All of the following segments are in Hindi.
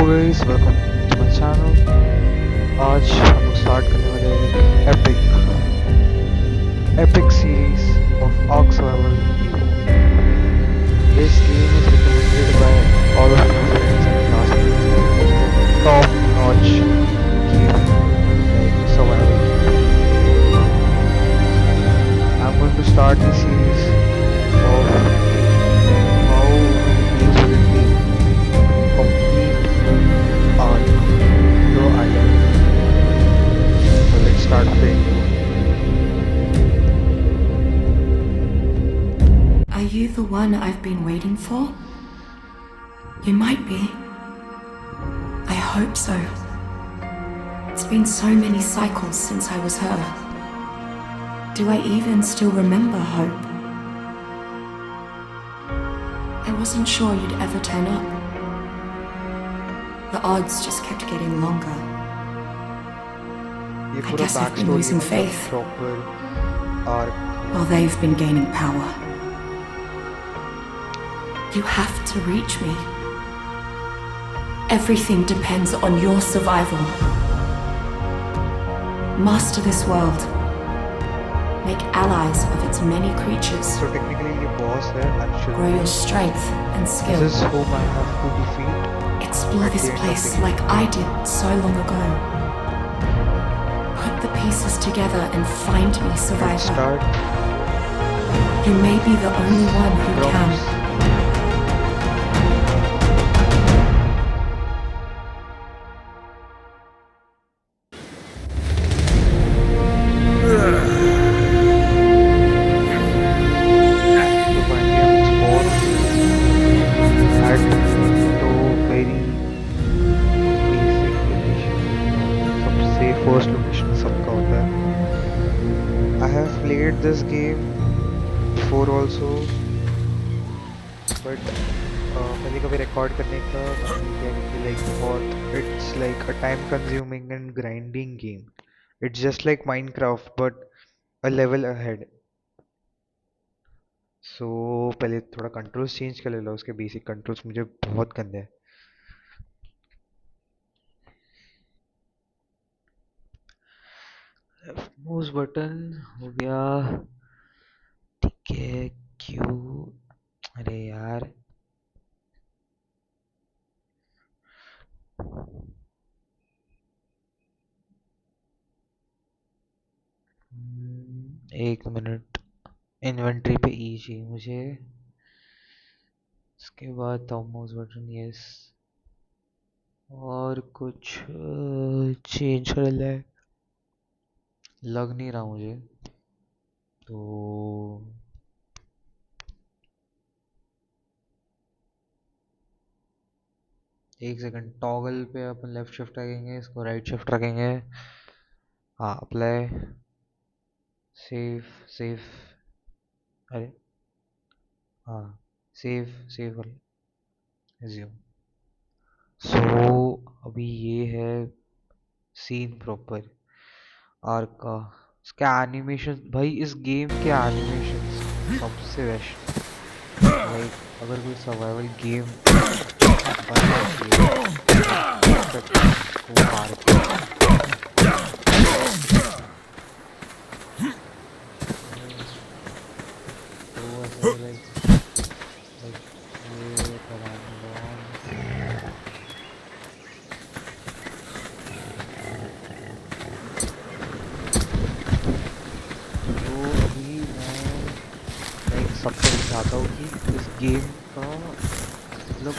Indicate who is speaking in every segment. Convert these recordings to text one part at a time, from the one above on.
Speaker 1: Guys welcome to my channel. आज हम लोग स्टार्ट करने वाले हैं एक epic series of Ark Survival Evo. This game is recommended by all of my friends and classmates that it is a top-notch game, like survival game. So I'm going to start the series of how it feels within the complete arc, the island. So let's start with the intro.
Speaker 2: Are you the one I've been waiting for? You might be. I hope so. It's been so many cycles since I was her. Do I even still remember Hope? I wasn't sure you'd ever turn up. The odds just kept getting longer.
Speaker 1: ये
Speaker 2: I
Speaker 1: पूरा
Speaker 2: guess I've been
Speaker 1: backstory
Speaker 2: losing
Speaker 1: मतलब
Speaker 2: faith.
Speaker 1: proper arc.
Speaker 2: While they've been gaining power. You have to reach me. Everything depends on your survival. Master this world. Make allies of its many creatures.
Speaker 1: So technically ये boss है
Speaker 2: Grow
Speaker 1: actually.
Speaker 2: your strength and skill.
Speaker 1: This is whom I have to defeat.
Speaker 2: Explore
Speaker 1: at
Speaker 2: this
Speaker 1: the end of
Speaker 2: place
Speaker 1: the game.
Speaker 2: like I did so long ago. Put the pieces together and find me,
Speaker 1: Let's
Speaker 2: survivor.
Speaker 1: start.
Speaker 2: You may be the only one who
Speaker 1: Promise.
Speaker 2: can.
Speaker 1: So finally I'm spawned at तो very basic location. सबसे first location सबका होता है. I have played this game before also, but पहले कभी record करने का मन नहीं किया क्योंकि like बहुत it's like a time consuming and grinding game. It's just like Minecraft but a level ahead. सो पहले थोड़ा कंट्रोल्स चेंज कर ले लो. उसके बेसिक कंट्रोल्स मुझे बहुत गंदे हैं. माउस बटन हो गया. ठीक है. क्यू. अरे यार. एक मिनट. इन्वेंटरी पे ई चाहिए मुझे. उसके बाद तो माउस बटन यस. और कुछ चेंज कर ले. लग नहीं रहा मुझे तो. एक सेकंड. टॉगल पे अपन लेफ्ट शिफ्ट रखेंगे. इसको राइट शिफ्ट रखेंगे. हाँ. अप्लाई. सेव. सेव. अरे हाँ. सेव. सेव कर. रिज्यूम. सो अभी ये है सीन प्रॉपर आर्क का. इसका एनिमेशन भाई. इस गेम के एनिमेशन सबसे बेस्ट. लाइक अगर कोई सर्वाइवल गेम बना को आर्क तो ऐसा लाइक ये तो अभी मैं लाइक सबसे चाहता हूँ कि इस गेम का मतलब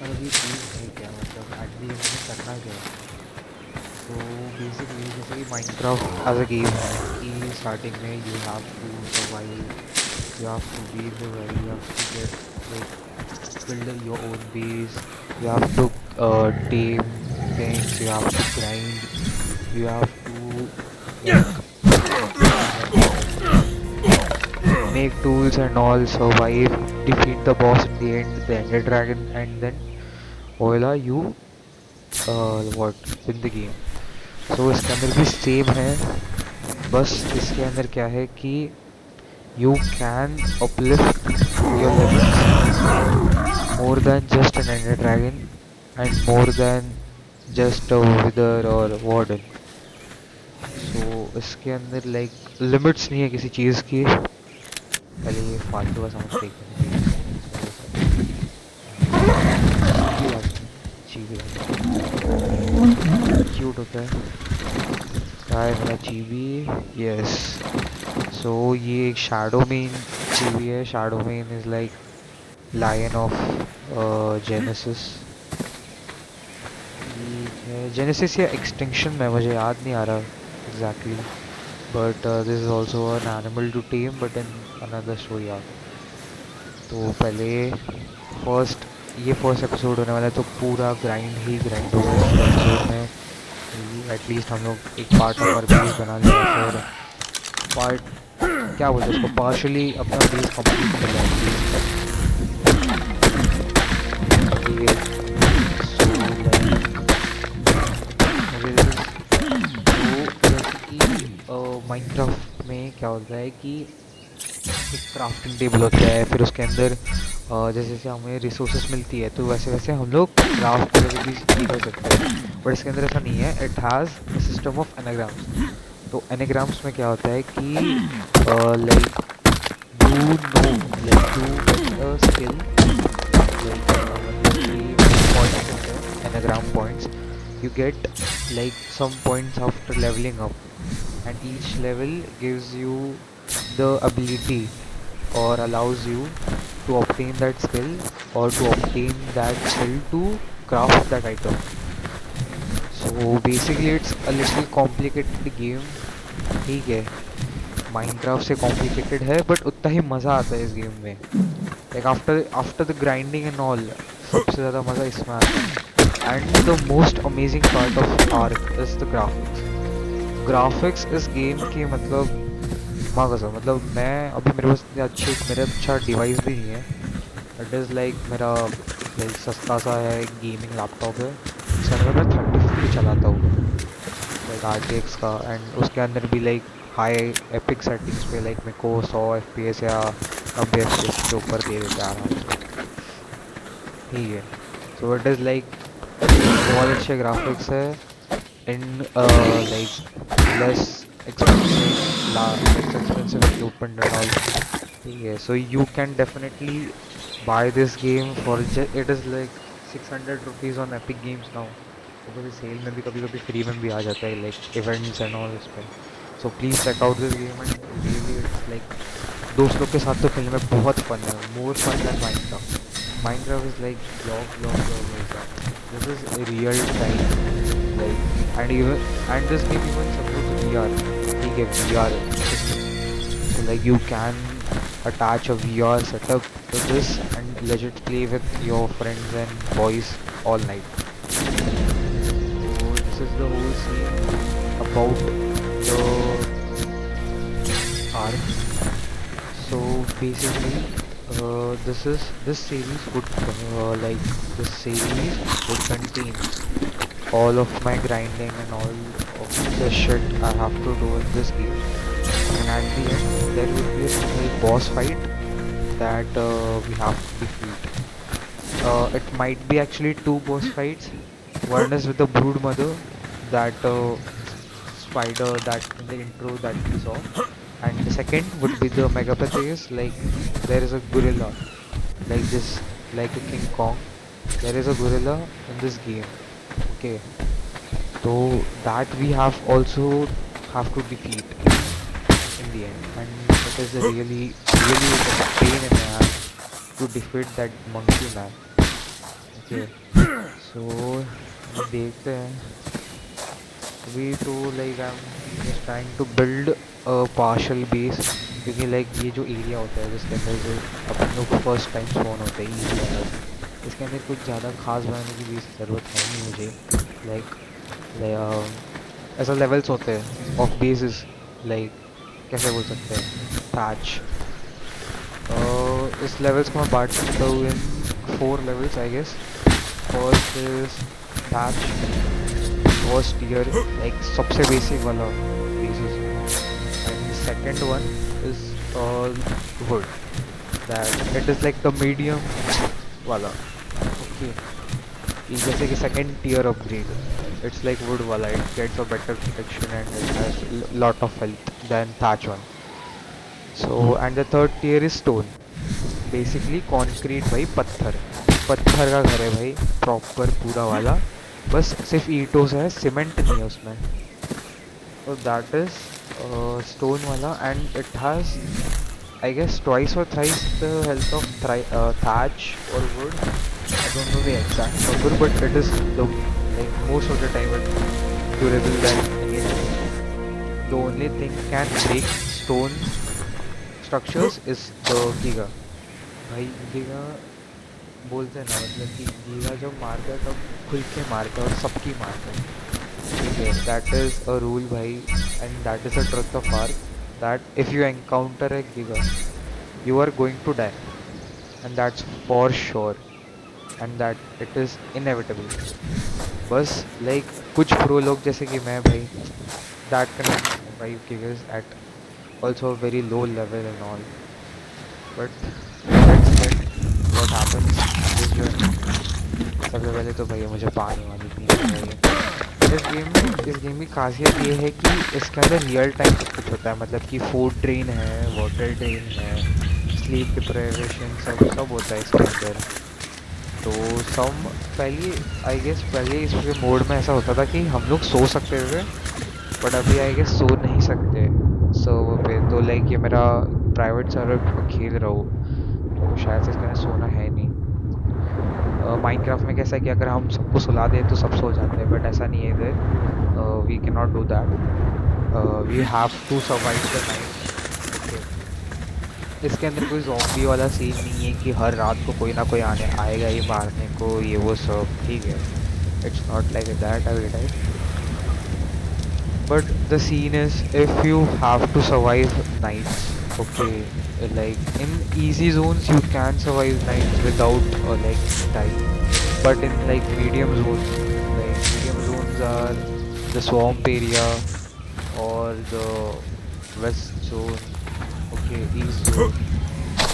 Speaker 1: अभी चीज़ है क्या मतलब एट द एंड में करना क्या है. तो बेसिकली जैसे कि माइनक्राफ्ट एज अ गेम है कि स्टार्टिंग में you have to survive. You have to be the very. You have to get like build your own base. You have to tame things. You have to grind. You have to make tools and all. Survive. Defeat the boss in the end. The ender dragon, and then voila you what win the game. So इसके अंदर भी सेम है. बस इसके अंदर क्या है कि you can uplift your levels more than just an ender dragon and more than just a wither or warden. So इसके अंदर like limits नहीं है किसी चीज़ की. पहले ये फालतू का साउंड देखने में मेरी सेटिंग्स में वो कर. चीवी लाते हैं. चीवी लाते हैं. क्यूट होता है. क्या है मेरा चीवी? यस. सो ये एक शैडो मेन चीवी है. Shadowmane is like lion of Genesis. ठीक है. जेनेसिस या एक्सटिंक्शन में मुझे याद नहीं आ रहा exactly. But this is also an animal to tame but in another story Ark. तो पहले ये फर्स्ट एपिसोड होने वाला है तो पूरा ग्राइंड ही ग्राइंड होगा इस एपिसोड में. एटलीस्ट हम लोग एक पार्ट ऑफ आवर बेस बना लिया. फिर पार्ट क्या बोलते हैं उसको पार्शली अपना बेस कंप्लीट कर लिया. माइनक्राफ्ट में क्या होता है कि एक क्राफ्टिंग टेबल होता है. फिर उसके अंदर जैसे जैसे हमें रिसोर्सेस मिलती है तो वैसे वैसे हम लोग क्राफ्ट वगैरह भी कर सकते हैं. बट इसके अंदर ऐसा नहीं है. It has system of anagrams. तो एनाग्राम्स में क्या होता है कि like you know like you get a skill like points in the anagram points. You get like some points after leveling up, and each level gives you the ability or allows you to obtain that skill or to obtain that skill to craft that item. So basically it's a little complicated game. ठीक है. माइनक्राफ्ट से कॉम्प्लिकेटेड है बट उतना ही मज़ा आता है इस गेम में. Like after the grinding and all सबसे ज़्यादा मज़ा इसमें आता है. And the most amazing part of arc is the graphics. Graphics इस गेम के मतलब माँ कसम मतलब मैं अभी मेरे पास मेरा अच्छा डिवाइस भी नहीं है. इट इज़ लाइक मेरा लाइक सस्ता सा है गेमिंग लैपटॉप है. इसके अंदर मैं 3050 चलाता हूँ लाइक RTX का. एंड उसके अंदर भी लाइक हाई एपिक सेटिंग्स पे लाइक मेरे को 100 FPS या 90 FPS के ऊपर दे देते आराम से. ठीक है. सो इट इज़ लाइक बहुत अच्छे ग्राफिक्स है in like less expensive equipment and all. ठीक है. So you can definitely buy this game for it is like 600 rupees on Epic Games now. तो कभी सेल में भी कभी कभी फ्री में भी आ जाता है लाइक इवेंट्स एंड ऑल इस पर. So please check out this game and really it's like दोस्तों के साथ तो खेलने में बहुत फन है. More fun than Minecraft. Minecraft is like blog. This is real time like and this game even supports VR. ठीक है. VR so like you can attach a VR setup to this and legit play with your friends and boys all night. So this is the whole scene about the arc. So basically this series would contain all of my grinding and all of the shit I have to do in this game. And at the end there will be a single boss fight that we have to defeat. It might be actually two boss fights. One is with the brood mother, that spider that in the intro that we saw, and the second would be the Megapathes. Like there is a gorilla like this, like a King Kong. There is a gorilla in this game. Okay, so that we have to defeat in the end, and it is a really a pain in the ass to defeat that monkey man. Okay, so देखते हैं. अभी तो like I'm just trying to build a partial base क्योंकि like ये जो एरिया होता है जिसके अंदर जो अपन लोग फर्स्ट टाइम स्पॉन होते हैं easy वाला, इसके अंदर कुछ ज़्यादा खास बनाने की भी ज़रूरत है नहीं मुझे. like ऐसा लेवल्स होते हैं ऑफ बेसिस, लाइक कैसे बोल सकते हैं, पैच. इस लेवल्स को मैं बांट सकता हूँ in 4 levels I guess. First is patch, first year like सबसे बेसिक वाला basis. And second one is wood, that it is like the medium वाला. Okay. It's जैसे कि second tier upgrade. It's like wood वाला. It gets a better protection and it has lot of health than thatch one. So and the third tier is stone. Basically concrete भाई पत्थर. पत्थर का घर है भाई proper पूरा वाला. बस सिर्फ ईंटों से है, सीमेंट नहीं है उसमें. So that is stone wala, and it has, I guess, twice or thrice the health of thatch or wood. I don't know the exact number, but it is the like most of the time it's durable than anything. The only thing can break stone structures is the giga. भाई giga बोलते हैं ना, मतलब कि giga जब मारता है तब खुल के मारता है और सबकी मारता है. ठीक है, that is a rule भाई, and that is the truth of art, that if you encounter a giga you are going to die, and that's for sure, and that it is inevitable. बस like कुछ प्रो लोग जैसे कि मैं भाई, that can survive gigas at also a very low level and all, but let's get what happens in this journey. सबसे पहले तो भैया मुझे पानी वानी पीनी चाहिए. इस गेम की खासियत ये है कि इसके अंदर रियल टाइम सब कुछ होता है, मतलब कि फूड ड्रेन है, वाटर ड्रेन है, स्लीप डिप्राइवेशन सब होता है इसके अंदर. तो सम पहले आई गेस पहले इसके मोड में ऐसा होता था कि हम लोग सो सकते थे, बट अभी आई गेस सो नहीं सकते सर्वर पे. तो लाइक ये मेरा प्राइवेट सर्वर खेल रहा हूँ, तो शायद से इसके अंदर सोना है नहीं. माइनक्राफ्ट में कैसा है कि अगर हम सबको सुला दें तो सब सो जाते हैं, बट ऐसा नहीं है इधर. We can not do that. We have to survive the night. इसके अंदर कोई ज़ॉम्बी वाला सीन नहीं है कि हर रात को कोई ना कोई आने आएगा ही मारने को, ये वो सब. ठीक है, it's not like that every time. But the scene is if you have to survive nights, okay, like in easy zones you can survive nights without like dying, but in like medium zones are the swamp area or the west zone, okay, east zone.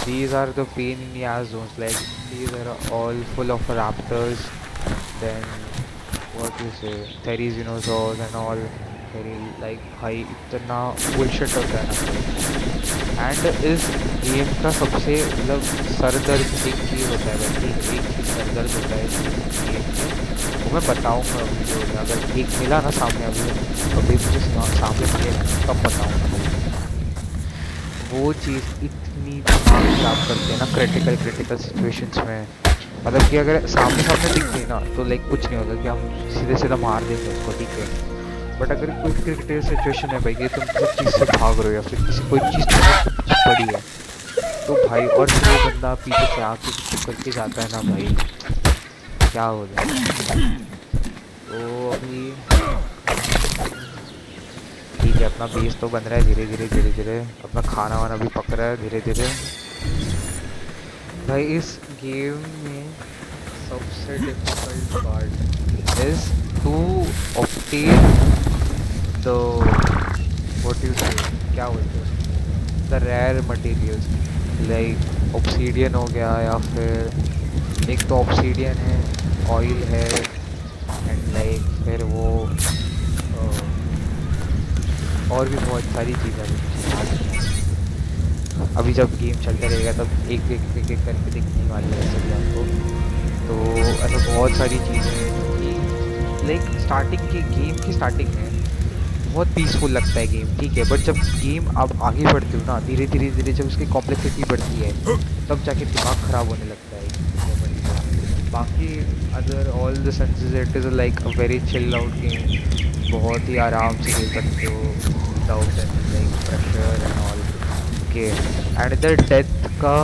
Speaker 1: These are the pain in the ass zones, like these are all full of raptors, then what you say, therizinosaurs and all. very like भाई इतना bullshit होता है ना. एंड इस गेम का सबसे मतलब सरदर्द एक चीज़ होता है भाई, एक चीज़ सरदर्द होता है इस गेम में, वो मैं बताऊँगा वीडियो में. अगर एक मिला ना सामने अभी मुझे सामने मिलेगा ना तब बताऊँगा भाई. वो चीज़ इतनी दिमाग खराब करती है ना क्रिटिकल सिचुएशंस में. मतलब कि अगर सामने दिख गई ना तो लाइक कुछ नहीं होता कि हम सीधे मार देंगे उसको, ठीक है. बट अगर कोई क्रिटिकल सिचुएशन है भाई कि तुम किसी चीज़ से भाग रहे हो या फिर कोई चीज़ तुम्हें पड़ी है, तो भाई और फिर वो बंदा पीछे से आके कुछ करके जाता है ना भाई, क्या हो जाए. तो अभी ठीक है, अपना बेस तो बन रहा है धीरे धीरे. अपना खाना वाना भी पक रहा है धीरे धीरे. भाई इस गेम में सबसे difficult part is to obtain the what you say क्या बोलते हैं, the rare materials, like obsidian हो गया, या फिर एक तो ऑब्सीडियन है, ऑयल है, एंड लाइक फिर वो और भी बहुत सारी चीज़ें अभी जब गेम चलता रहेगा तब एक करके दिखने वाली है सभी आपको. तो ऐसा बहुत सारी चीज़ें हैं कि लाइक गेम की स्टार्टिंग में बहुत पीसफुल लगता है गेम, ठीक है. बट जब गेम आप आगे बढ़ते हो ना, धीरे धीरे जब उसकी कॉम्प्लेक्सिटी बढ़ती है तब जाके दिमाग ख़राब होने लगता है. बाकी other all the senses it is like a very chill out game. बहुत ही आराम से खेल सकते हो without like pressure and all. Okay, and the death का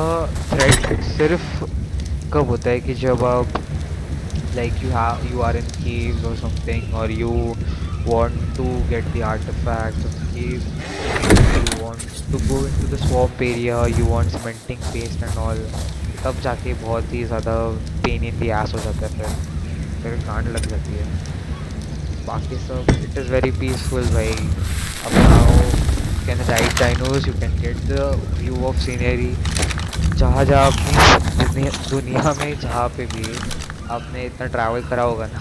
Speaker 1: थ्रेट सिर्फ कब होता है कि जब आप like you are in caves or something, or you want to get the artifacts of the cave, you want to go into the swamp area, you want cementing paste and all, तब जाके बहुत ही ज़्यादा पेन इन दी एस हो जाता है, फिर गांड लग जाती है. बाकी सब इट इज़ वेरी पीसफुल भाई. अपना can ride dinos, you can get the view of scenery. जहाँ जहाँ अपनी दुनिया में जहाँ पे भी आपने इतना ट्रैवल करा होगा ना,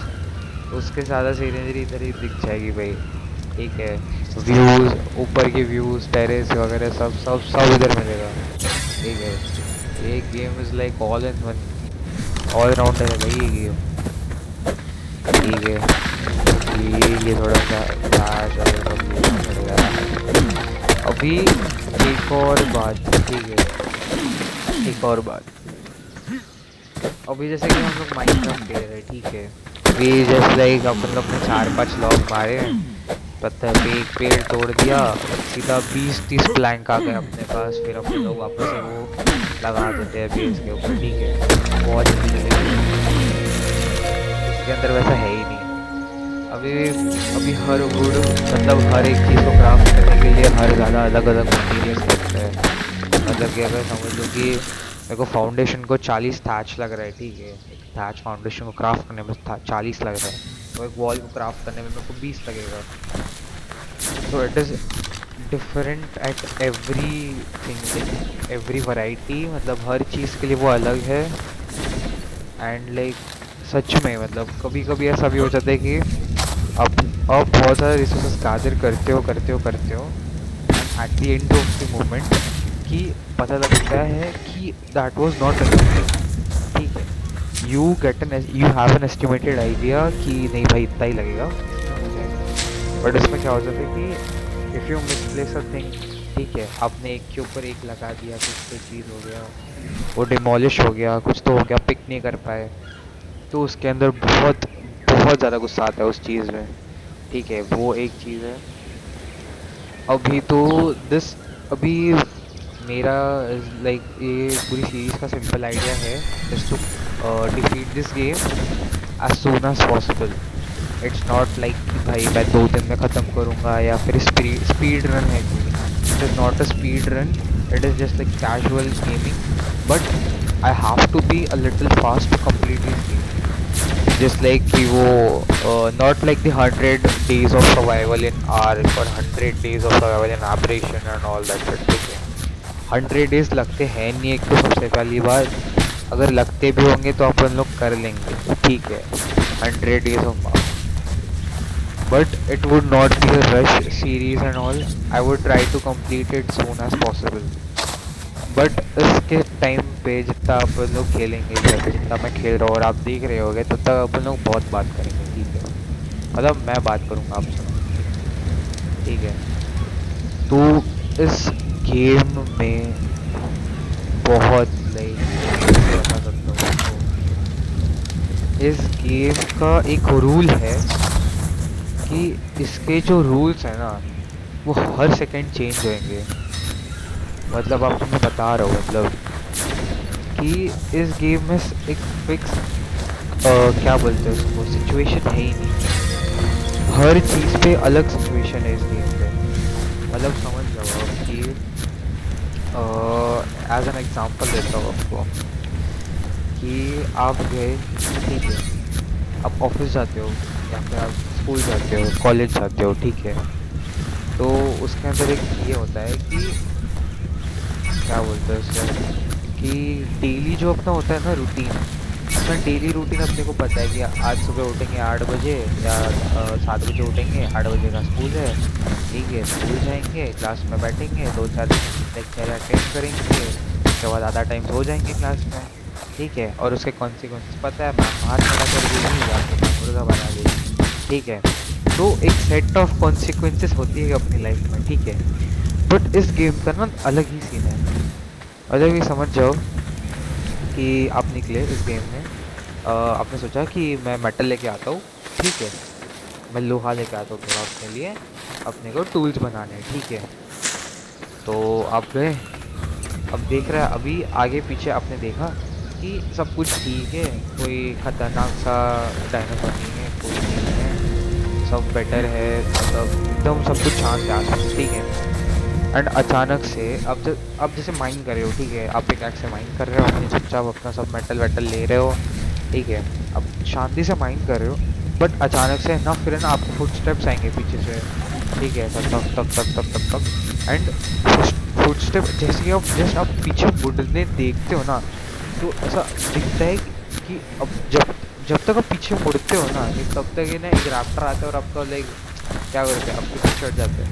Speaker 1: उसके ज़्यादा सीनरी इधर ही दिख जाएगी भाई। ठीक है, व्यूज, ऊपर के व्यूज, टेरेस वगैरह सब सब सब इधर मिलेगा। ठीक है, ये game is like all in one, all rounder है भाई ये गेम। ठीक है, ये थोड़ा सा फ्लैश और सब लेना पड़ेगा अभी। एक और बात, ठीक है, एक और बात। अभी जैसे कि हम लोग माइनक्राफ्ट खेल रहे हैं, ठीक है, अभी जैसे लाइक अपन लोग ने 4-5 लॉग मारे, पत्थर पे एक पेड़ तोड़ दिया, सीधा 20-30 प्लैंक आ गए अपने पास, फिर अपन लोग वापस से वो लगा देते हैं बेस के ऊपर। ठीक है, बहुत जल्दी चलेगा, इसके अंदर वैसा है ही नहीं। अभी अभी हर वुड, मतलब हर एक चीज़ को क्राफ्ट करने के लिए हर ज़्यादा अलग अलग मटीरियल्स लगते हैं। मतलब कि अगर समझ लो कि मेरे को फाउंडेशन को 40 थैच लग रहा है, ठीक है, एक थैच फाउंडेशन को क्राफ्ट करने में 40 लग रहा है, तो एक वॉल को क्राफ्ट करने में मेरे को 20 लगेगा। तो it is different at every thing, every variety, मतलब हर चीज़ के लिए वो अलग है। एंड लाइक सच में मतलब कभी कभी ऐसा भी हो जाता है कि अब बहुत सारे रिसोर्सेस गैदर करते हो and at the end of the moment कि पता लगता है कि दैट वाज नॉट इनफ। ठीक है, you have an estimated idea कि नहीं भाई इतना ही लगेगा, इसमें हो जाएगा, बट इसमें क्या हो जाता है कि if you misplace a thing, ठीक है, आपने एक के ऊपर एक लगा दिया, कुछ कोई चीज़ हो गया, वो डिमोलिश हो गया, कुछ तो हो गया, पिक नहीं कर पाए, तो उसके अंदर बहुत बहुत ज़्यादा गुस्सा आता है उस चीज़ में। ठीक है, वो एक चीज़ है। अभी तो दिस अभी मेरा लाइक ये पूरी सीरीज़ का सिंपल आइडिया है, just to defeat this game as soon as possible. It's not like कि भाई मैं 2 दिन में ख़त्म करूँगा या फिर स्पीड रन है कोई। It is not a speed run, it is just like casual gaming, but I have to be a little fast to complete this game. Just like कि वो not like the 100 days of survival in Ark or 100 days of survival in Aberration and all that shit। ठीक है, 100 days लगते हैं नहीं, एक तो सबसे पहली बार, अगर लगते भी होंगे तो अपन लोग कर लेंगे, ठीक है, 100 days of Ark, but it would not be a rush series and all। I would try to complete it soon as possible, but इसके टाइम पे जितना अपन लोग खेलेंगे, जैसे जितना मैं खेल रहा हूँ और आप देख रहे होगे, तब तक अपन लोग बहुत बात करेंगे। ठीक है, मतलब मैं बात करूँगा आपसे। ठीक है, तो इस गेम में बहुत लाइक बता सकता हूँ आपको, इस गेम का एक रूल है कि इसके जो रूल्स हैं ना वो हर सेकंड चेंज होंगे। मतलब आपको मैं बता रहा हूँ, मतलब कि इस गेम में एक फिक्स क्या बोलते हैं उसको, सिचुएशन है ही नहीं। हर चीज़ पे अलग सिचुएशन है इस गेम पे। मतलब समझ लो आप कि एज एन एग्जांपल देता हूँ आपको कि आप गए, ठीक है, आप ऑफिस जाते हो या फिर आप स्कूल जाते हो, कॉलेज जाते हो, ठीक है, तो उसके अंदर एक ये होता है कि क्या बोलते हैं उसे, कि डेली जो अपना होता है ना रूटीन, अपना डेली रूटीन अपने को पता है कि आज सुबह उठेंगे 8 बजे या 7 बजे उठेंगे, 8 बजे का स्कूल है, ठीक है, स्कूल जाएंगे, क्लास में बैठेंगे, 2-4 लेक्चर अटेंड करेंगे, उसके बाद आधा टाइम सो जाएंगे क्लास में। ठीक है, और उसके कॉन्सिक्वेंस पता है, मैम मार खड़ा कर देगी या फिर मुर्गा बना देगी। ठीक है, तो एक सेट ऑफ कॉन्सिक्वेंसेस होती है अपनी लाइफ में। ठीक है, बट इस गेम का ना अलग ही सीन है। अलग ही समझ जाओ कि आप निकले इस गेम में, आपने सोचा कि मैं मेटल लेके आता हूँ, ठीक है, मैं लोहा लेके आता हूँ थोड़ा अपने लिए, अपने को टूल्स बनाने हैं। ठीक है, तो आप गए, अब देख रहा है, अभी आगे पीछे आपने देखा कि सब कुछ ठीक है, कोई खतरनाक सा डायनासोर नहीं है, कोई नहीं है, सब बेटर है, मतलब एकदम सब कुछ शांत है आसपास। ठीक है, एंड अचानक से अब जैसे माइन कर रहे हो, ठीक है, आप एक से माइन कर रहे हो, अपने चुपचाप अपना सब मेटल वेटल ले रहे हो, ठीक है, अब शांति से माइन कर रहे हो, बट अचानक से ना फिर ना आपको फुटस्टेप्स आएंगे पीछे से, ठीक है, ऐसा तक तक तक तक तक तक एंड फुटस्टेप जैसे कि आप जस्ट आप पीछे मुड़ने देखते हो ना, तो ऐसा दिखता है कि अब जब जब तक आप पीछे मुड़ते हो ना, ये तब तक ये ना एक रैप्टर आता है और आपका लाइक क्या करते हैं, आपके पीछे चढ़ जाते हैं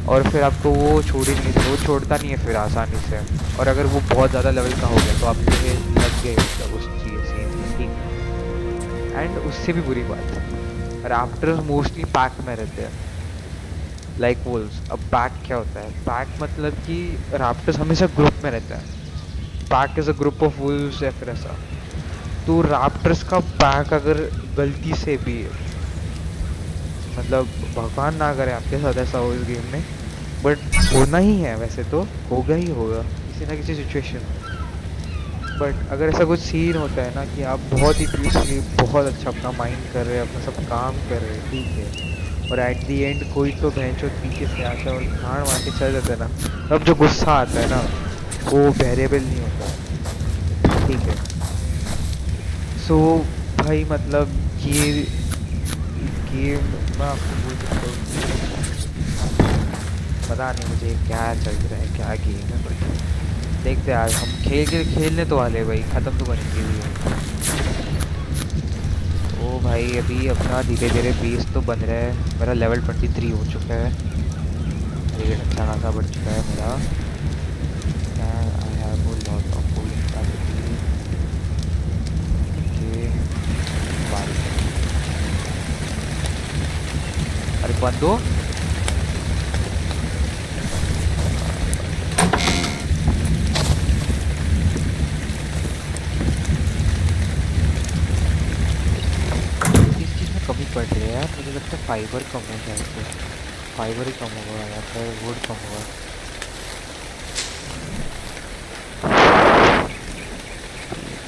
Speaker 1: और फिर आपको वो छोड़ ही नहीं, वो छोड़ता नहीं है फिर आसानी से। और अगर वो बहुत ज़्यादा लेवल का हो गया तो आपके लग गए मतलब उस चीज़ सीन में, ठीक है। एंड उससे भी बुरी बात, रैप्टर्स मोस्टली पैक में रहते हैं लाइक वुल्व्स। अब पैक क्या होता है, पैक मतलब कि रैप्टर्स हमेशा ग्रुप में रहता है, pack is a group of Wolves या फिर ऐसा। तो रैप्टर्स का पैक अगर गलती से भी, मतलब भगवान ना करे आपके साथ ऐसा हो इस गेम में, बट होना ही है वैसे तो, होगा ही होगा किसी ना किसी सिचुएशन में। बट अगर ऐसा कुछ सीन होता है ना कि आप बहुत ही पीसफुली बहुत अच्छा अपना माइंड कर रहे हैं, अपना सब काम कर रहे हैं, ठीक है, और एट दी एंड कोई तो भैंचो पीछे से आता है और गाड़ मार के चल जाता है ना, तब जो गुस्सा आता है ना वो वेरिएबल नहीं होता, ठीक है। सो भाई मतलब ये गेम मैं आपको बोल सकता हूँ कि पता नहीं मुझे क्या चल रहा है, क्या गेम है, बट देखते हैं आज हम खेलने तो वाले हैं भाई, ख़त्म तो करेंगे भी। तो भाई अभी अपना धीरे धीरे बेस तो बन रहा है, मेरा लेवल 23 हो चुका है, रेट अच्छा खासा बढ़ चुका है मेरा। I have a lot of full capacity के बारिश। अरे बंद हो, इस चीज़ में कमी पड़ रही है यार, मुझे लगता है फाइबर कम है शायद से, फाइबर ही कम होगा या फिर वुड कम होगा।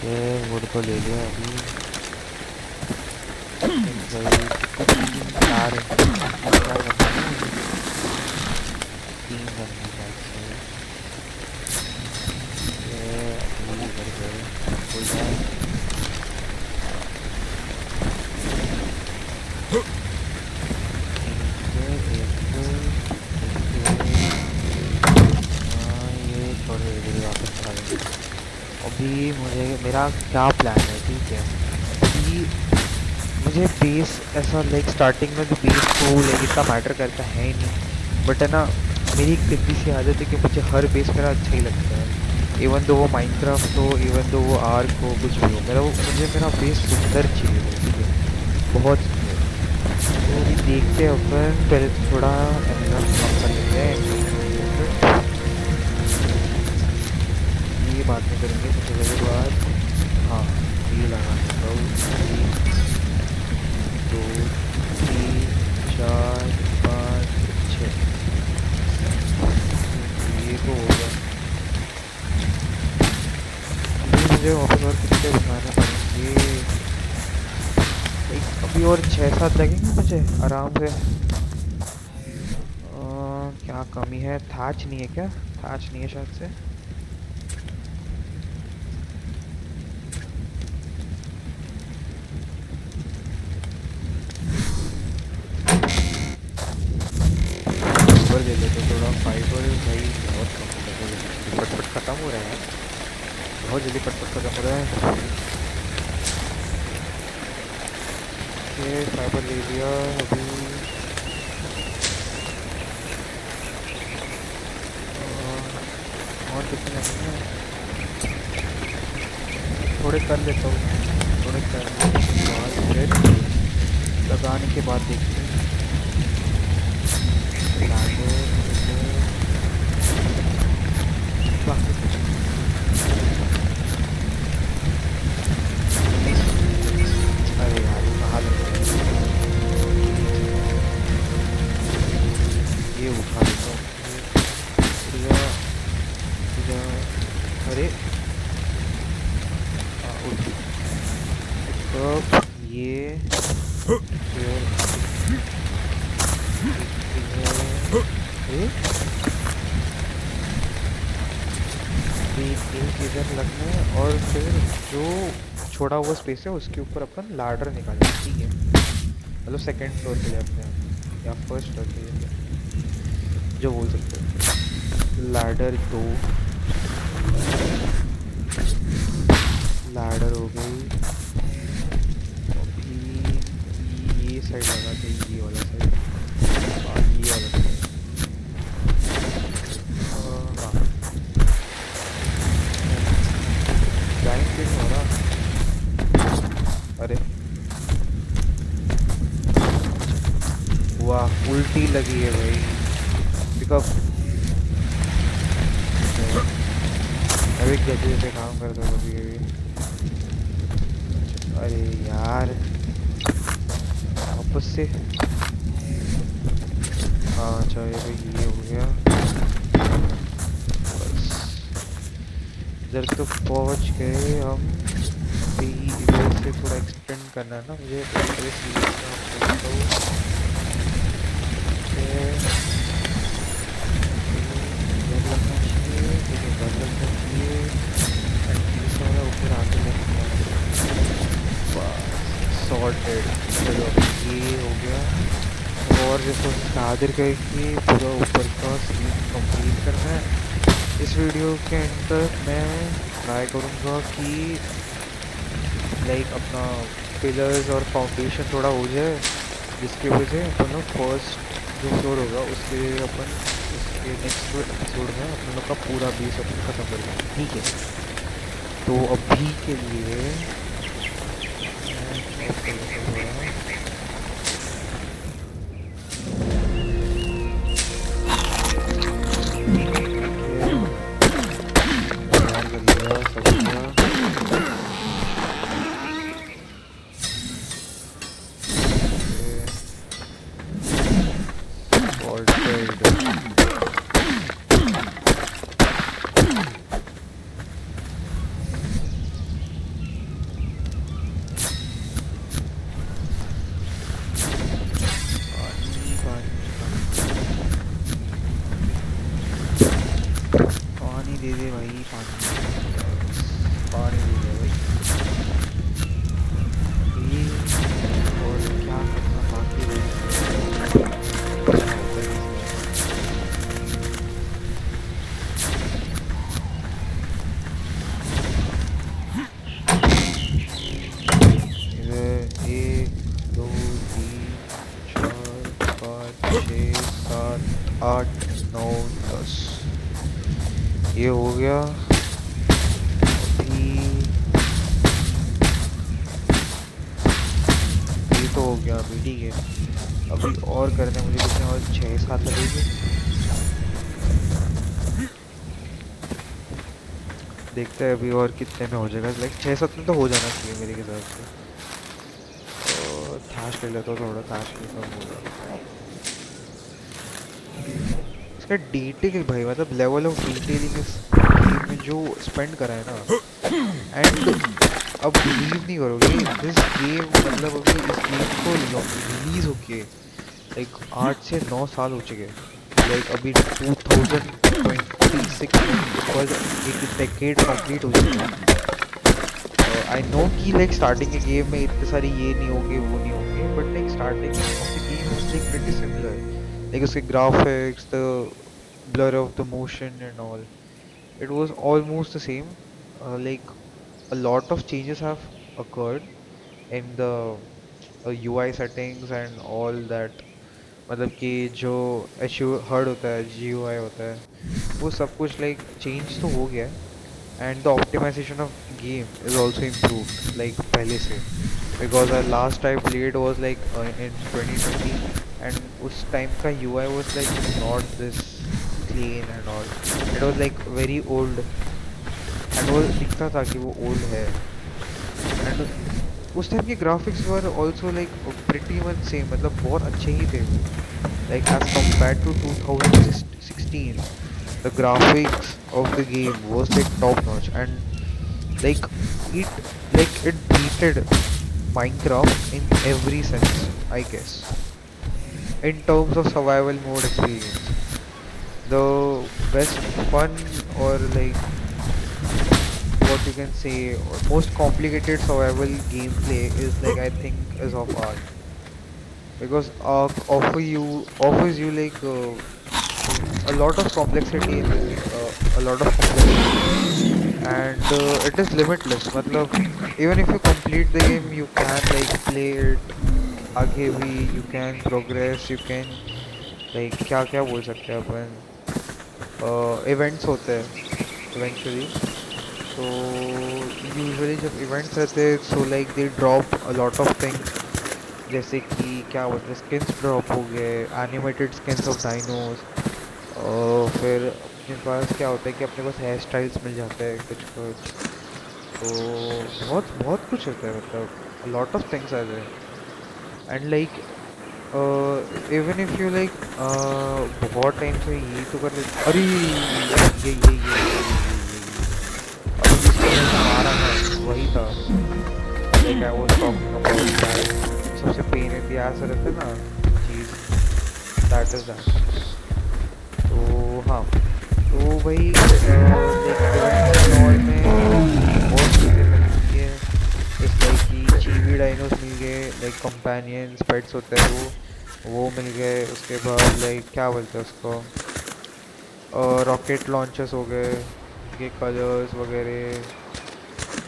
Speaker 1: ये वुड को ले लिया अभी भाई, कितनी 4 4 करनी है मुझे, 3 करनी है शायद से। ये अभी बढ़ गए फुल है। ये थोड़े धीरे वापस चला देंगे। अभी मुझे मेरा क्या प्लान है, ठीक है, अभी मुझे बेस ऐसा लाइक स्टार्टिंग में तो बेस को लाइक इतना मैटर करता है ही नहीं, बट है ना मेरी एक गंदी सी आदत है कि मुझे हर बेस मेरा अच्छा ही लगता है, इवन दो वो माइनक्राफ्ट हो, इवन दो वो आर्क हो, कुछ भी हो, मेरा वो मुझे मेरा बेस सुंदर चाहिए, ठीक है, बहुत सुंदर। तो अभी देखते हैं अपन, पहले तो थोड़ा एनिमल्स कम कर लेते हैं, ये बात नहीं करेंगे सबसे पहले बात। हाँ, ये लगा देता हूँ, 2 3 4 5 6, ये तो हो गया। अभी मुझे वापस और कितने बनाने पड़ेंगे, एक अभी और 6 7 लगेंगे मुझे आराम से। क्या कमी है, थाच नहीं है क्या, थाच नहीं है शायद से। फाइबर ले लेते थोड़ा, फाइबर भाई बहुत कम हो रहा है, फटफट ख़त्म हो रहा है, बहुत जल्दी फटफट ख़त्म हो रहा है। ये फाइबर ले लिया अभी, और कितने लगेंगे, थोड़े कर लेता हूँ, थोड़े करने के बाद फिर लगाने के बाद देखते हैं। बाकी कुछ अरे यार ये कहाँ लग रहा है, ये उठा लेता हूँ, ये या अरे उठ कब ये फिर एक इधर लगना है और फिर जो छोड़ा हुआ स्पेस है उसके ऊपर अपन लाडर निकालेंगे, ठीक है, मतलब सेकंड फ्लोर के लिए अपने। या फर्स्ट जो बोल सकते हो। लैडर हो गई। अभी ये साइड लगाते हैं, ये वाला साइड। हाँ ये वाला साइड। हाँ टाइम क्यों नहीं हो रहा? अरे वाह उल्टी लगी है भाई। पिकअप। मैं भी गधे पे काम करता हूँ कभी कभी। अरे यार वापस से। हाँ चलो ये हो गया बस। इधर तो पहुंच गए हम। अभी इधर से थोड़ा एक्सटेंड करना है ना मुझे, तो पहले सीरीज में सोचता हूँ कि इधर लगना चाहिए, फिर इधर लगना चाहिए, एंड तीसरा वाला ऊपर आगे लगना है। बस सॉर्टेड। चलो ये हो गया। और रिसोर्स हाजिर करके पूरा ऊपर का सीन कंप्लीट करना है। इस वीडियो के एंड तक मैं ट्राई करूँगा कि लाइक अपना पिलर्स और फाउंडेशन थोड़ा हो जाए, जिसकी वजह से अपन लोग फर्स्ट जो फ्लोर होगा उसके अपन उसके नेक्स्ट एपिसोड में अपन लोग का पूरा बेस अपन ख़त्म कर देंगे, ठीक है। तो अभी के लिए मैं off कर देता हूँ थोड़ा। ठीक है तैयार कर लिया सब कुछ। सॉर्टेड। पानी पानी पानी पानी दे दे भाई पानी। पानी दे दे भाई। ये और क्या करना बाकी है? क्या होता है इधर? एक दो तीन चार पाँच छः सात आठ नौ 10 ये हो गया। अभी ये तो हो गया अभी, ठीक है। अभी और करने मुझे कितने और 6-7 लगेंगे। देखते हैं अभी और कितने में हो जाएगा, लाइक 6-7 में तो हो जाना चाहिए मेरे हिसाब से। और थाश ले लेता हूँ थोड़ा, थाश ले कम होगा। इसका डिटेल भाई, मतलब लेवल ऑफ डिटेलिंग इस गेम में जो स्पेंड करा है ना, एंड अब बिलीव नहीं करोगे दिस गेम, मतलब अभी इस गेम को रिलीज होके लाइक 8 से 9 साल हो चुके हैं। लाइक अभी 2026 में इसका एक डेकेड कंप्लीट हो चुका है। आई नो कि लाइक स्टार्टिंग के गेम में इतने सारे ये नहीं होंगे वो नहीं होंगे, but like starting of the game is like pretty similar. Like उसके graphics, the blur of the motion and all, it was almost the same. Like a lot of changes have occurred in the UI settings and all that। मतलब कि जो HUD होता है, GUI होता है, वो सब कुछ लाइक चेंज तो हो गया है। And the optimization of game is also improved like पहले से, because last time played was like in 2020, and उस टाइम का UI was like not this clean and all. It was like very old, and वो दिखता था कि वो ओल्ड है। एंड उस टाइम के graphics were also like pretty much same, मतलब बहुत अच्छे ही थे वो। Like as compare to 2016, the graphics of the game was like top notch, and it beated Minecraft in every sense, I guess, in terms of survival mode experience. The best fun, or like what you can say, most complicated survival gameplay is like, I think, is of art. because offers you like a lot of complexity in this game, a lot of complexity, and it is limitless. मतलब even if you complete the game, you can like play it आगे भी, you can progress, you can like क्या क्या बोल सकते हैं अपन, इवेंट्स होते हैं eventually. So usually जब इवेंट्स रहते हैं so like they drop a lot of things, जैसे कि क्या बोलते हैं, स्किन्स ड्रॉप हो गए, एनिमेटेड स्किन्स ऑफ डायनोस, और फिर अपने पास क्या होता है कि अपने पास हेयर स्टाइल्स मिल जाते हैं कुछ कुछ, तो बहुत बहुत कुछ होता है, मतलब lot of things are there, and like even if you like बहुत टाइम से यही तो कर लेते, अरे ये अभी जिसको मैंने मारा ना वही था, like I was talking about that, सबसे पेन इन द एस रहता है ना चीज, दैट इज दैट। तो हाँ, तो भाई लाइक इवेंट्स एंड ऑल में बहुत चीज़ें मिलती है, जैसे लाइक कि चीवी डाइनोस मिल गए, लाइक कंपेनियंस पेट्स होते हैं वो मिल गए, उसके बाद लाइक क्या बोलते हैं उसको, रॉकेट लॉन्चर्स हो गए, उनके कलर्स वगैरह,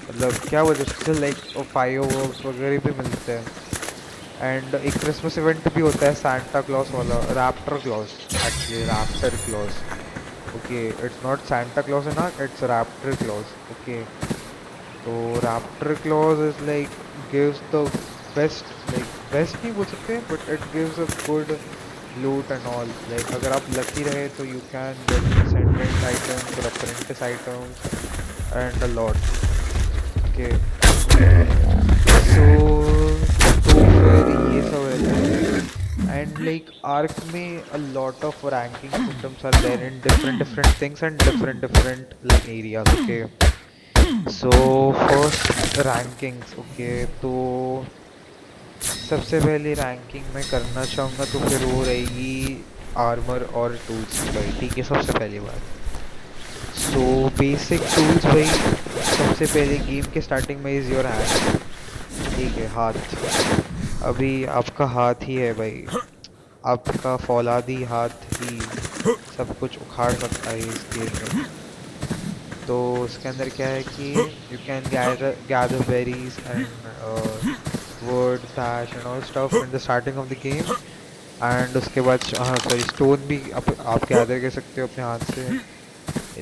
Speaker 1: मतलब क्या बोलते हैं उसको, लाइक फायर वगैरह भी मिलते हैं, एंड एक क्रिसमस इवेंट भी होता है सांता क्लॉस वाला, raptor Claus, actually raptor Claus, okay it's not Santa Claus है ना, इट्स रैप्टर क्लॉस, ओके। तो raptor Claus is like gives the best, like best नहीं बोल सकते but it gives a good loot and all, like अगर आप लकी रहे तो you can get ascendant items और apprentice items and a lot, okay. So तो फिर ये सब रहता है, एंड लाइक आर्क में a lot of ranking systems are there in different different things and different different like areas, okay. So first rankings, okay, तो सबसे पहली रैंकिंग मैं करना चाहूँगा तो फिर वो रहेगी आर्मर और टूल्स की भाई, ठीक है, सबसे पहली बात। सो बेसिक टूल्स भाई, सबसे पहले गेम के स्टार्टिंग में इज़ योर हैंड, ठीक है, हाथ, अभी आपका हाथ ही है भाई, आपका फौलादी हाथ ही सब कुछ उखाड़ सकता है इस गेम में। तो उसके अंदर क्या है कि you can gather berries and wood, thatch and all stuff in the starting of the game, and उसके बाद हाँ सॉरी स्टोन भी आप गैदर कर सकते हो अपने हाथ से,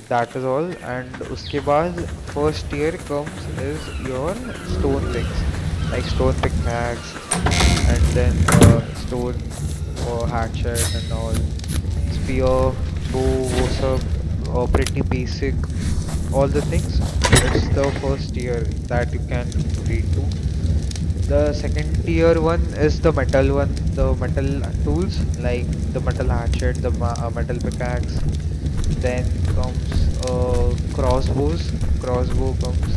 Speaker 1: that is all, and उसके बाद first tier comes is your stone things, like stone pickaxe, and then stone hatchet and all, spear, bow, वो सब pretty basic, all the things. It's the first tier that you can read to. The second tier one is the metal one, the metal tools like the metal hatchet, the metal pickaxe. Then comes crossbows. Crossbow comes.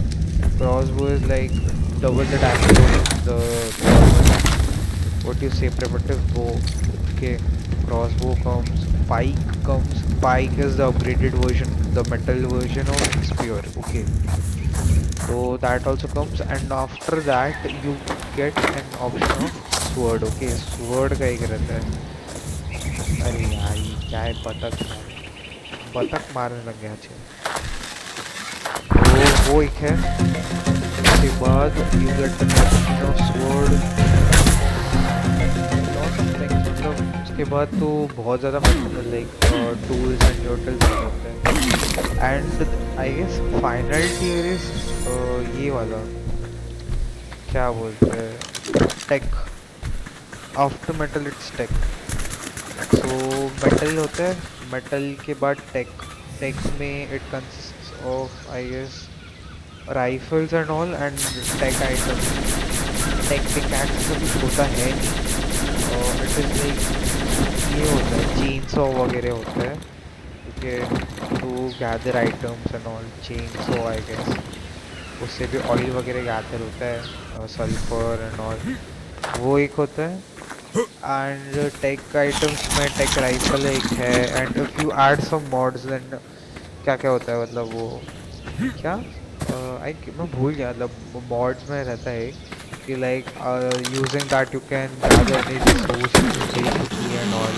Speaker 1: Crossbow is like double the damage of the normal, what you say, primitive bow. Okay, crossbow comes. Pike comes. Pike is the upgraded version, the metal version of spear. Okay, so that also comes, and after that you get an option of sword, okay। sword का एक रहता है, अरे यार ये क्या है, बतख मारने लग गया अच्छे, तो वो एक है। उसके बाद you get an option of sword, lot of things, मतलब उसके बाद तो बहुत ज़्यादा मतलब लाइक टूल्स एंड यूटिल्स होते हैं, and I guess final tier is ये वाला, क्या बोलते हैं, tech, after metal it's tech. So metal होता है, मेटल के बाद टेक, टेक में it consist of I guess rifles and all and tech items, tech pickaxe तो कुछ होता है नहीं, और इट इज़ लाइक ये होता है चेन सॉ वगैरह होता है, okay, to gather items and all, chain saw I guess, उससे भी ऑयल वगैरह गैदर होता है, सल्फर एंड ऑल, वो एक होता है। एंड टेक आइटम्स में टेक राइफल एक है, and if you add some mods then क्या क्या होता है, मतलब वो क्या मैं भूल गया, मतलब मॉड्स में रहता है कि like using that you can gather any resources basically and all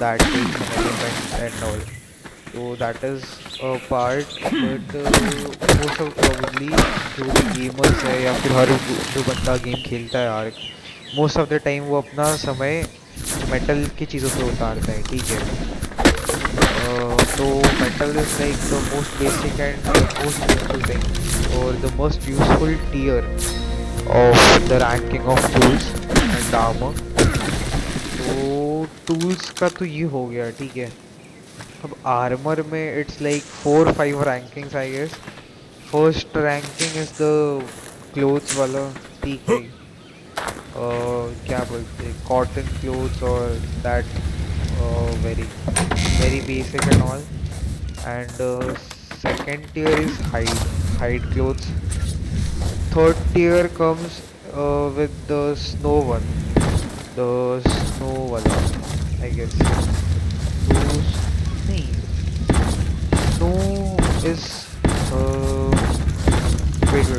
Speaker 1: that takes an element and all. So that is a part, but most of probably जो भी gamers है या फिर हर जो बंदा गेम खेलता है यार, most of the time वो अपना समय मेटल की चीज़ों पे उतारता है, ठीक है। तो metal is like the most basic and the most useful thing or the most useful tier of the ranking of tools and armor. तो tools का तो ये हो गया, ठीक है। अब आर्मर में it's like 4-5 rankings I guess. First ranking is the clothes वाला, ठीक है। क्या बोलते हैं, कॉटन क्लोथ्स और that very very basic and all. And second tier is hide clothes. Third tier comes with the snow one, the snow wala, I guess. Those names. Snow is uh wait,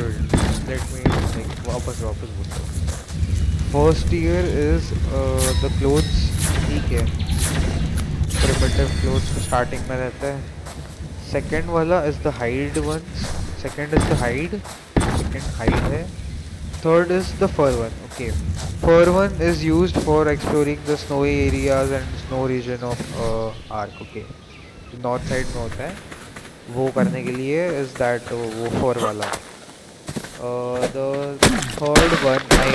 Speaker 1: let me like वापस वापस बोलता हूँ। First tier is the clothes, ठीक है। Primitive clothes starting में रहता है। Second वाला is the hide ones. Second is the hide. Second hide है. Third is the fur one. Okay. Fur one is used for exploring the snowy areas and snow region of Ark. Okay. जो north side में होता है वो करने के लिए is that वो fur वाला। The third one I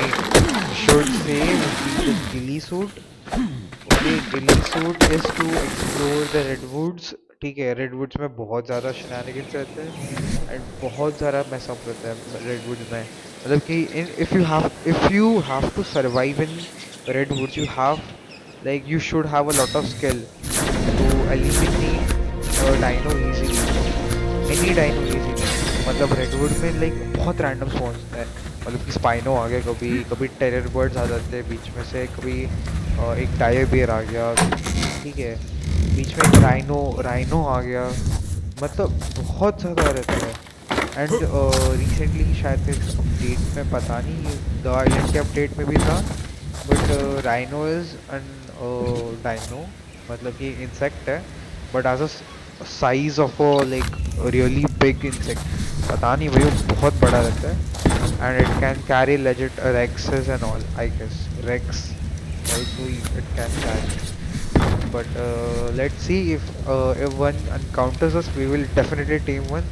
Speaker 1: should say would be the ghillie suit. Okay, ghillie suit is to explore the redwoods. ठीक है, redwoods में बहुत ज़्यादा shenanigans रहते हैं and बहुत ज़्यादा mess up रहता है redwoods में। मतलब कि if you have to survive in redwoods, you have like you should have a lot of skill to eliminate a dino easily, any dino easily। मतलब रेडवुड में लाइक बहुत रैंडम स्पॉन्स होता है, मतलब कि स्पाइनो आ गया, कभी कभी टेरर बर्ड्स आ जाते हैं बीच में से, कभी एक डायर बेयर आ गया, ठीक है, बीच में एक राइनो राइनो आ गया, मतलब बहुत ज़्यादा रहता है। एंड रिसेंटली शायद इस अपडेट में पता नहीं द आइलैंड के अपडेट में भी था, but rhino is an dino, मतलब कि इंसेक्ट है, but as a size of a like really big insect. पता नहीं भाई, वो बहुत बड़ा रहता है and it can carry legit rexes and all, I guess rex also it can carry, but let's see if one encounters us we will definitely tame one,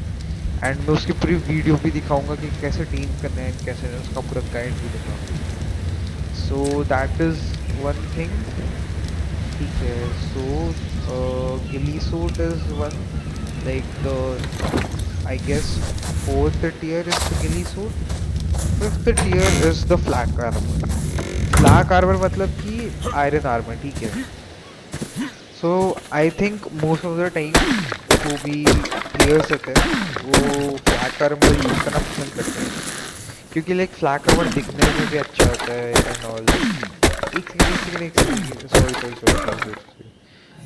Speaker 1: and मैं उसकी पूरी वीडियो भी दिखाऊंगा कि कैसे टीम करना है कैसे नहीं, उसका पूरा गाइड भी दिखाऊंगा। So that is one thing, ठीक है। So ghillie suit is one, like the I guess fourth tier is the ghillie suit, fifth tier is the flak armor। Flak armor मतलब कि आयरन आर्मर, ठीक है। So I think most of the time जो भी प्लेयर्स होते हैं वो फ्लैक आर्मर यूज करना पसंद करते हैं, क्योंकि लाइक फ्लैक आर्मर दिखने में भी अच्छा होता है एंड ऑल। एक sorry,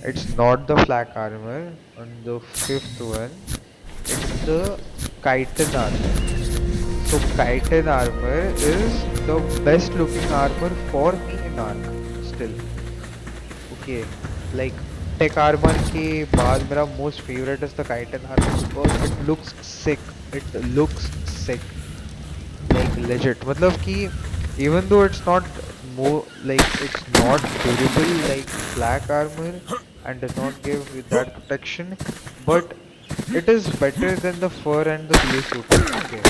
Speaker 1: it's not the flak armor on the fifth one, it's the chitin armor। So chitin armor is the best looking armor for me in Ark still। Okay, like tech armor के बाद मेरा most favorite is the chitin armor because it looks sick, it looks sick, like legit। मतलब कि even though it's not more like it's not durable like black armor and does not give that protection, but it is better than the fur and the ghillie suit। Okay,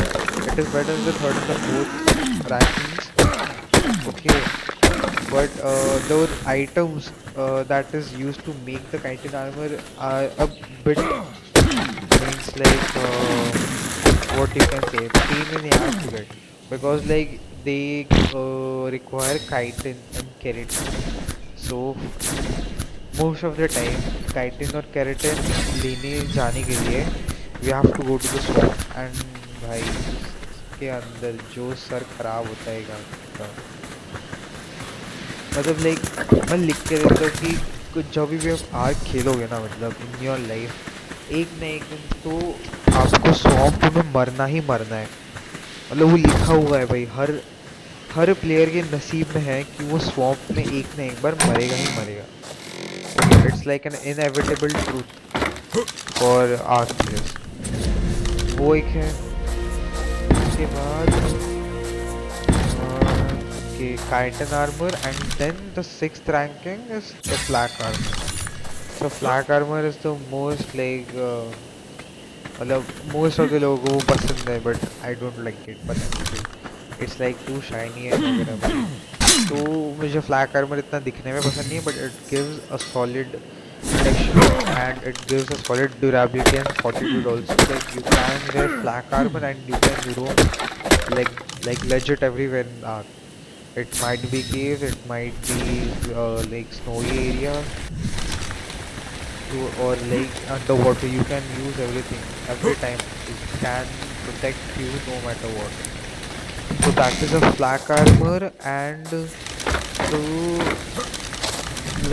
Speaker 1: it is better than the third and the fourth rankings। Okay, but those items that is used to make the chitin armor are a bit means like what you can say pain in the ass to get, because like they require chitin and keratin। So most of the time chitin और keratin लेने जाने के लिए we have to go to the swamp, and भाई उसके अंदर जो सर खराब होता है का, मतलब लाइक मैं लिख के देता हूँ कि कुछ जब भी आप आर्क खेलोगे ना, मतलब इन योर लाइफ एक ना एक दिन तो आपको स्वॉम्प में मरना ही मरना है। मतलब वो लिखा हुआ है भाई, हर हर प्लेयर के नसीब में है कि वो स्वॉम्प में एक ना एक बार मरेगा ही मरेगा। It's like an inevitable truth for arc players. वो एक है। उसके बाद के chitin armor, and then the sixth ranking is the flak armor. So flak armor is the most like मतलब most of the लोगों को वो पसंद है, but I don't like it, पता नहीं क्यों। It's like too shiny and वगैरह वगैरह। तो मुझे flak armor इतना दिखने में पसंद नहीं है, but it gives a solid protection and it gives a solid durability and fortitude also। Like you can wear flak armor and you can roam like legit everywhere in Ark। It might be caves, it might be like snowy areas, or like underwater. You can use everything every time. It can protect you no matter what. So that is a flak armor, and the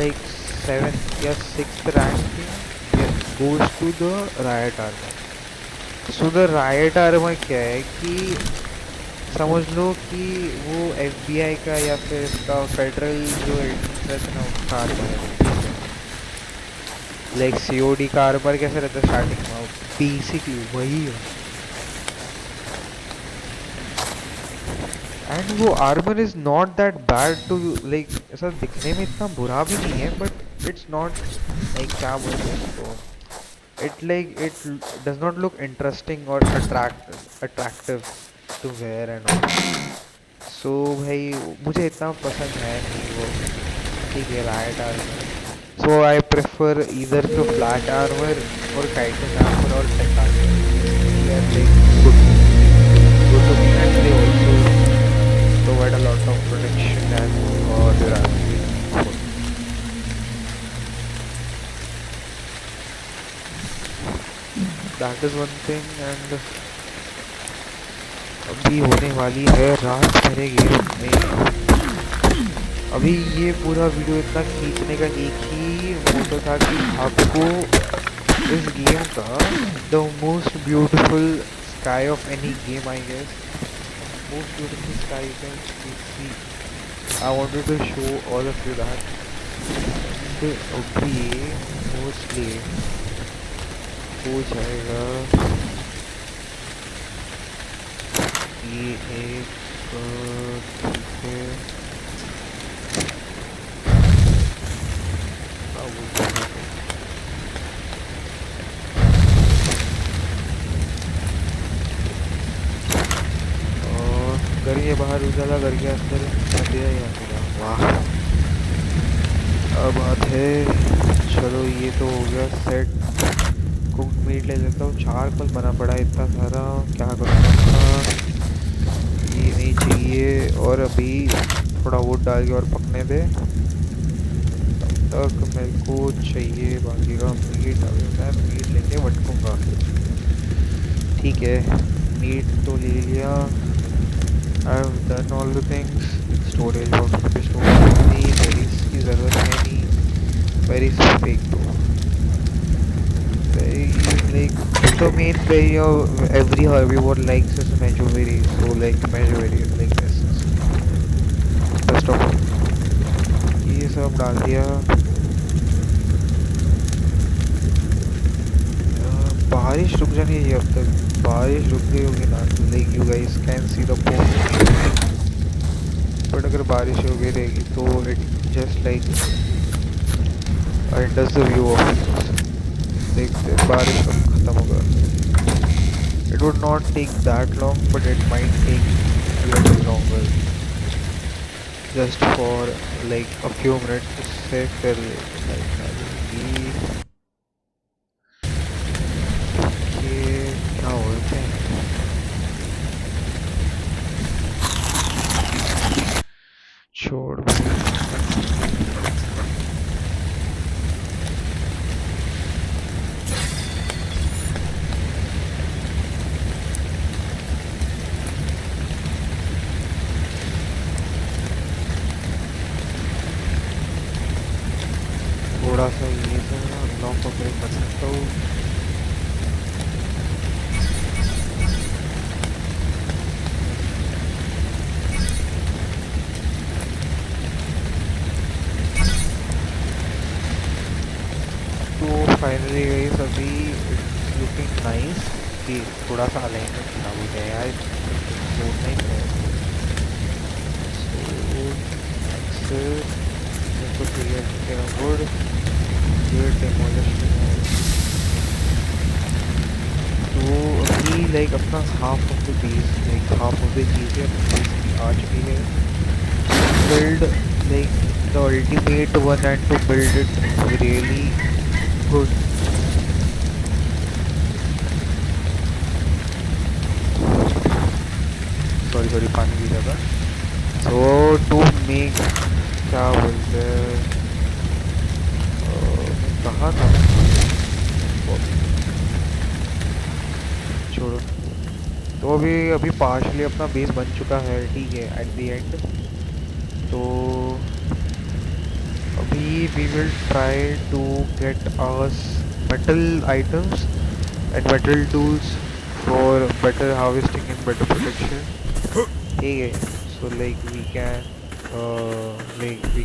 Speaker 1: like seventh या sixth ranking goes to the riot armor. So the riot armor क्या है कि समझ लो कि वो एफबीआई का या फिर इसका फेडरल जो एजेंट रहते हैं ना उसका आर्मर है। लाइक सीओडी का आर्मर कैसे रहता है स्टार्टिंग में, बेसिकली वही है। एंड वो armour is not that bad to like, ऐसा दिखने में इतना बुरा भी नहीं है, बट इट्स नॉट लाइक क्या बोलते हैं इसको, it like it does not look interesting और attractive to wear and all. So भाई मुझे इतना पसंद है नहीं वो। ठीक है riot armor, so I prefer either to flak armor और काइटन आर्मर और tek armor. They are like good, good looking, and they also provide a lot of protection and durability। That is one thing। and अभी होने वाली है रात मेरे गेम में। अभी ये पूरा वीडियो इतना खींचने का एक ही मोटो था कि आपको इस गेम का the most beautiful sky of any game, I guess most beautiful sky you can see, I wanted to show all of you that. अभी मोस्टली हो जाएगा ये एक ठीक है घर के बाहर उजाला घर के अंदर अंधेरा ही अंधेरा। वाह अब बात है। चलो ये तो हो गया सेट। कुक मीट ले लेता हूँ, चारकोल बना पड़ा है इतना सारा, क्या करूँगा। ये नहीं चाहिए, और अभी थोड़ा वुड डाल के और पकने दे तब तक मेरे को चाहिए बाकी का मीट। अभी मैं मीट लेके भटकूँगा। ठीक है मीट तो ले लिया। I've done all the things। Storage box पे स्टोरेज नहीं, बेरीज की ज़रूरत है नहीं, बेरीज फेंक दो। Like the main berry of every herbivore likes is mejoberry, so like mejoberry is like this best of all। ये सब डाल दिया। बारिश रुक जानी चाहिए, अब तक बारिश रुक गई होगी ना। Like you guys can see the post, but अगर बारिश हो गई रहेगी तो it just like hinders the view off. देखते बारिश कब खत्म होगा। It would not take that long, but it might take a little longer, just for like a few minutes। उससे फिर like ये क्या बोलते हैं, छोड़ थोड़ा सा ये तो अनलॉक ऑपरेट कर सकता हूँ। अभी इट्स लुकिंग नाइस कि थोड़ा सा अलाइनमेंट खराब हो गया यार, छोड़ना ही पड़ेगा। सो नेक्स्ट मेरे को चाहिए तेरा वुड, ये डेमोलिशन है। तो अभी लाइक अपना half of the base, like half of the चीज़ें अपनी बेस की आ चुकी है। Build like the ultimate one and to build it really good. Sorry, पानी पी रहा था। So to make क्या बोलते हैं, मैं कहाँ था, छोड़ो। तो अभी अभी पार्शली अपना बेस बन चुका है, ठीक है, एट द एंड। तो अभी we will try to get us metal items and metal tools for better harvesting and better protection. Okay, so like we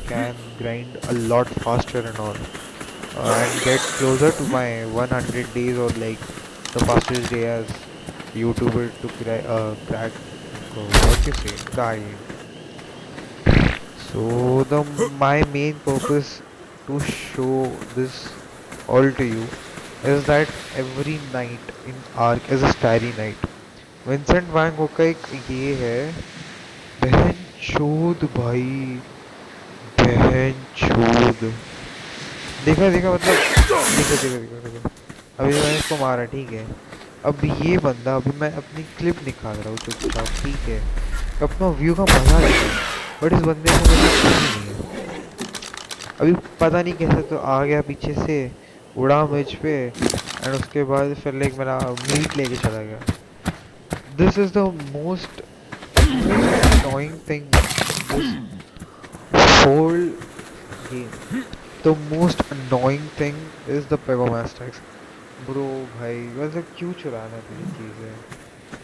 Speaker 1: can grind a lot faster and all, and get closer to my 100 days, or like the fastest day as YouTuber to crack what you say guide. So the my main purpose to show this all to you is that every night in Ark is a starry night. Vincent van Gogh का एक ये है, बहन चोद भाई, बहन चोद। देखा मतलब, देखो। अभी मैंने इसको मारा, ठीक है। अब ये बंदा, अभी मैं अपनी क्लिप निकाल रहा हूँ चुपचाप, ठीक है, अपना व्यू का मजा ले रहा हूँ, बट इस बंदे को मेरे को नहीं है। अभी पता नहीं कैसे तो आ गया पीछे से, उड़ा मुझ पे, एंड उसके बाद फिर लाइक मेरा मीट लेके चला गया। This is the most annoying thing in this whole game. The most annoying thing is the Pegomastax. Bro भाई वैसे क्यों चुराना है तुझे चीज़ें,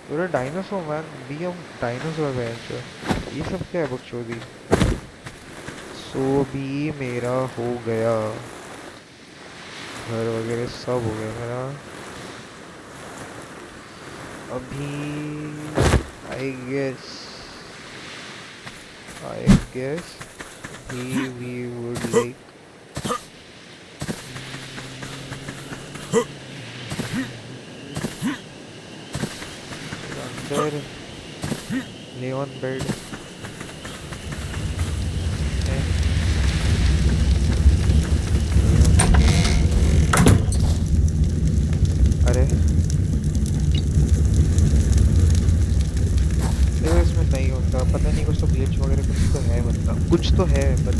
Speaker 1: पूरा डायनासोर मैन, बी हम डायनासोर बेंच, ये सब क्या है बकचोदी। सो भी मेरा हो गया, घर वगैरह सब हो गया मेरा। अभी I guess we would like अंदर lay on bed अरे देखो इसमें नहीं होता, पता नहीं, कुछ तो ग्लिच वगैरह कुछ तो है, मतलब कुछ तो है, बट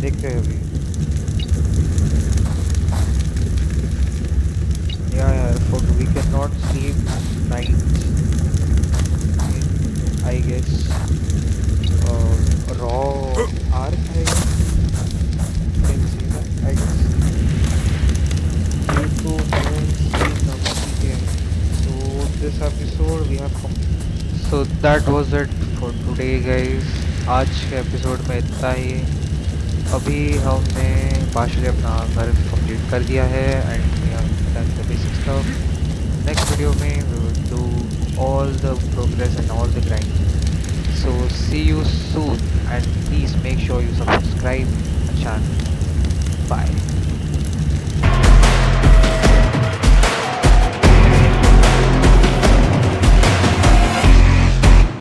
Speaker 1: देखते हैं अभी। यार for we cannot sleep nights in, I guess raw arc, I guess can say that, I guess due to moon seeing okay. So this episode we have so that was it for today guys। आज के एपिसोड में इतना ही। अभी हमने पार्शली अपना घर कंप्लीट कर दिया है, and we have done the basic stuff. Next video में we will do all the progress and all the grind. So see you soon, and please make sure you subscribe the channel. Bye.